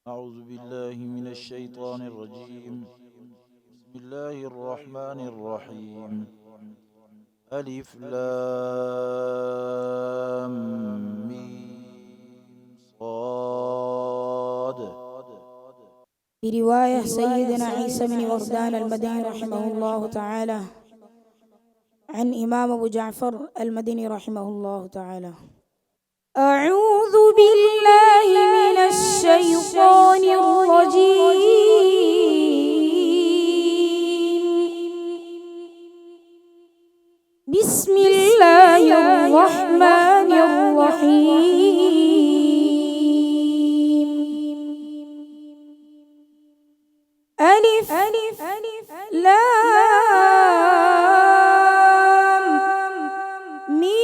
أعوذ بالله من الشيطان الرجيم. بسم الله الرحمن الرحيم. ألف لام ميم صاد. برواية سيدنا عيسى بن وردان المدني رحمه الله تعالى عن إمام أبو جعفر المدني رحمه الله تعالى. أعوذ بالله من الشيطان الرجيم. بسم الله الرحمن الرحيم. ألف لام ميم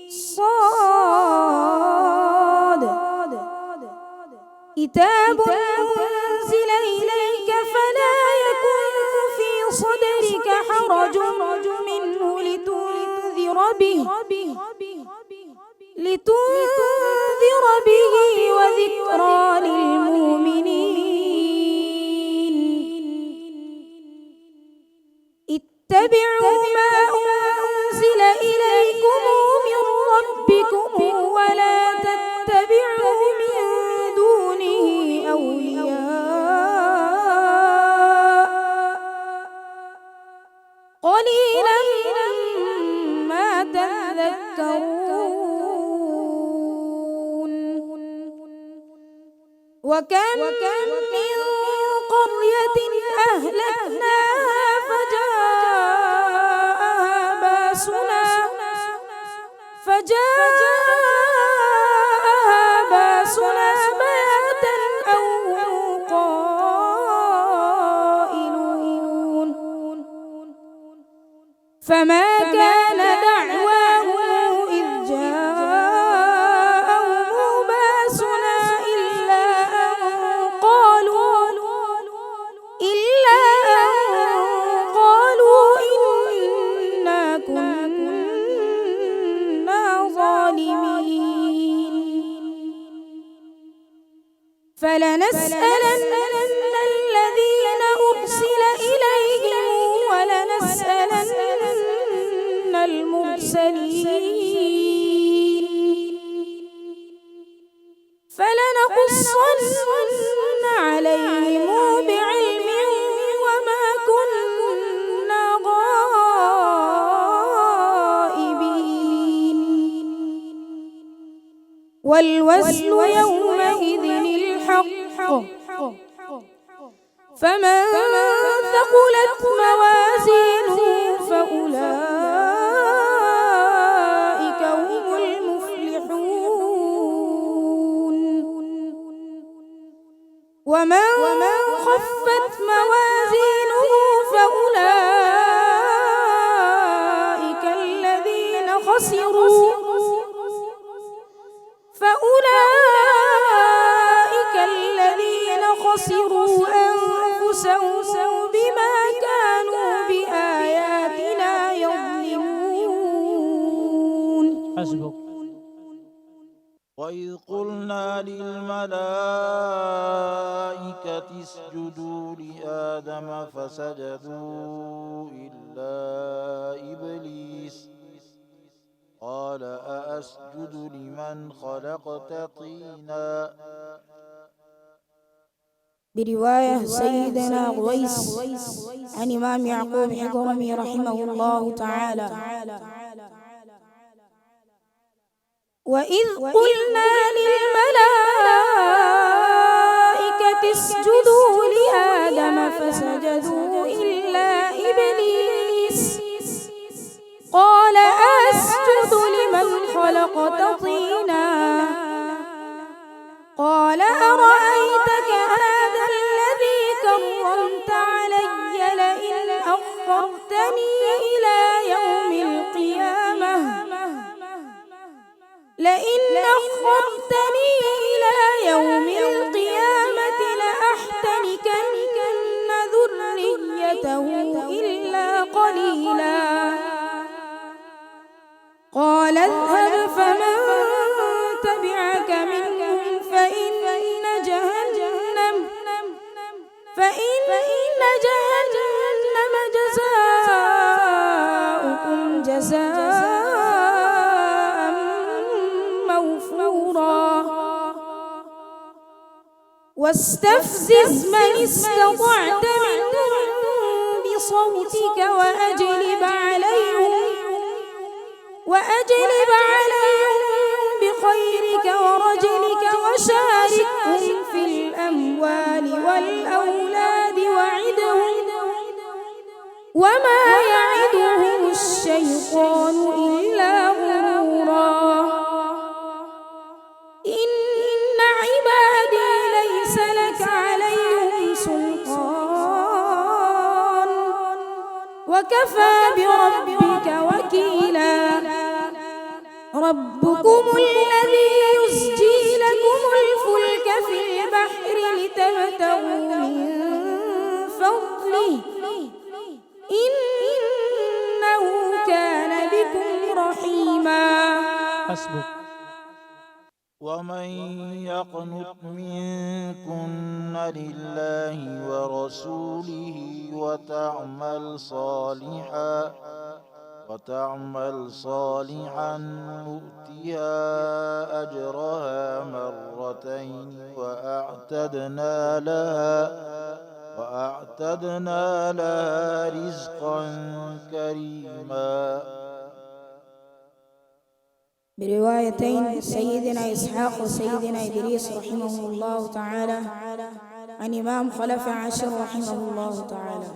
صاد. كتاب أنزل إليك فلا يكن في صدرك حرج منه لتنذر به وذكرى للمؤمنين. اتبعوا ما أنزل إليكم من ربكم ولا تتبعوا من دونه أولياء قليلا ما تذكرون. وكم من قرية أهلكناها فجاءها باسنا بياتا أو هم قائلون. فما كان دعواهم إذ جاءهم باسنا إلا أن قالوا إنا كنا ظالمين. فلنسألن الذين أرسل إليهم ولنسألن المرسلين. فلنقصن عليهم بعلم وما كنا غائبين. والوزن يومئذ الحق. فمن ثقلت موازينه فأولئك هم المفلحون. ومن خفت موازينه فأولئك الذين خسروا أنفسهم بما كانوا بآياتنا يظلمون. حسبك. وإذ قلنا للملائكة اسجدوا لآدم فسجدوا إلا إبليس قال أأسجد لمن خلقت طينا. برواية سيدنا غويس عن إمام يعقوب حضرمي رحمه الله تعالى. وإذ قلنا للملائكة اسجدوا لآدم فسجدوا إلا إبليس قال أسجد لمن خلقت طينا. قال أرأيتك هذا الذي كرمت علي لئن أخرتني إلى يوم القيامة لأحتنكن ذريته إلا قليلا. قال اذهب فمن تبعك واستفزز من استطعت منهم بصوتك وأجلب عليهم بخيرك ورجلك وشاركهم في الأموال والأولاد وعدهم وما يعدهم الشيطان إلا غرورا إن عبادي ليس لك عليهم سلطان وكفى بربك وكيلا ربكم الذي يزجي لكم الفلك في البحر لتبتغوا من فضله إنه كان بكم رحيما. حسبك. ومن يقنط منكن لله ورسوله وتعمل صالحا نؤتها أجرها مرتين وأعتدنا لها رزقا كريما. بروايتين سيدنا إسحاق وسيدنا إدريس رحمهم الله تعالى عن إمام خلف عاشر رحمه الله تعالى.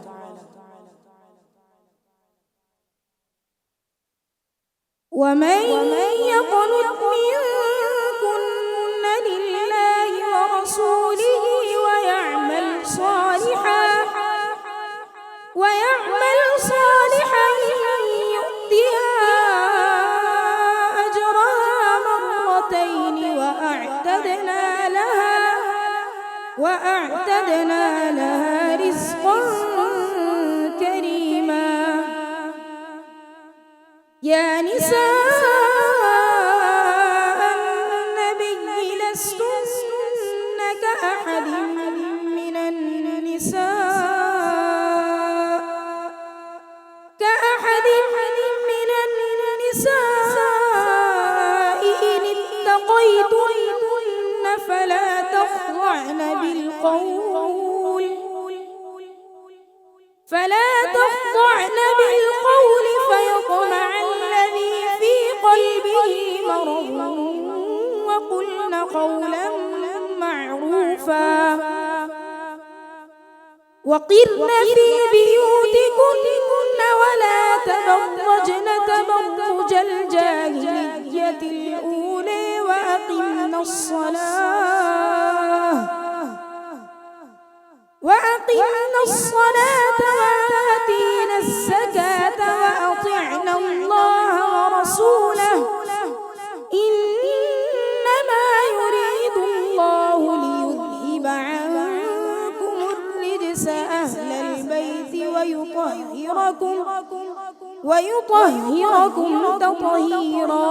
ومن يقنط منكن لله ورسوله ويعمل صالحا يؤتها أجرها مرتين وأعتدنا لها رزقا كريما. يا نساء النبي لستن كأحد من النساء إن اتقيتن فلا تخضعن بالقول فيطمع الذي في قلبه مرض وقلن قولا معروفا وقرن في بيوتكن ولا تبرجن تبرج الجاهلية الأولى وأقمنا الصلاة وآتينا الزكاة وأطعنا الله ورسوله إنما يريد الله ليذهب عنكم الرجس أهل البيت ويطهركم تطهيرا.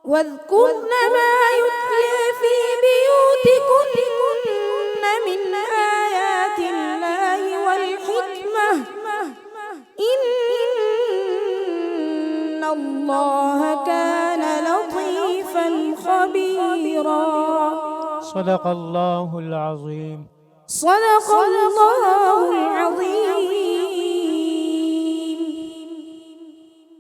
واذكرن ما يتلى في بيوتكن من آيات الله والحكمة إن الله كان لطيفا خبيرا. صدق الله العظيم. صدق الله العظيم.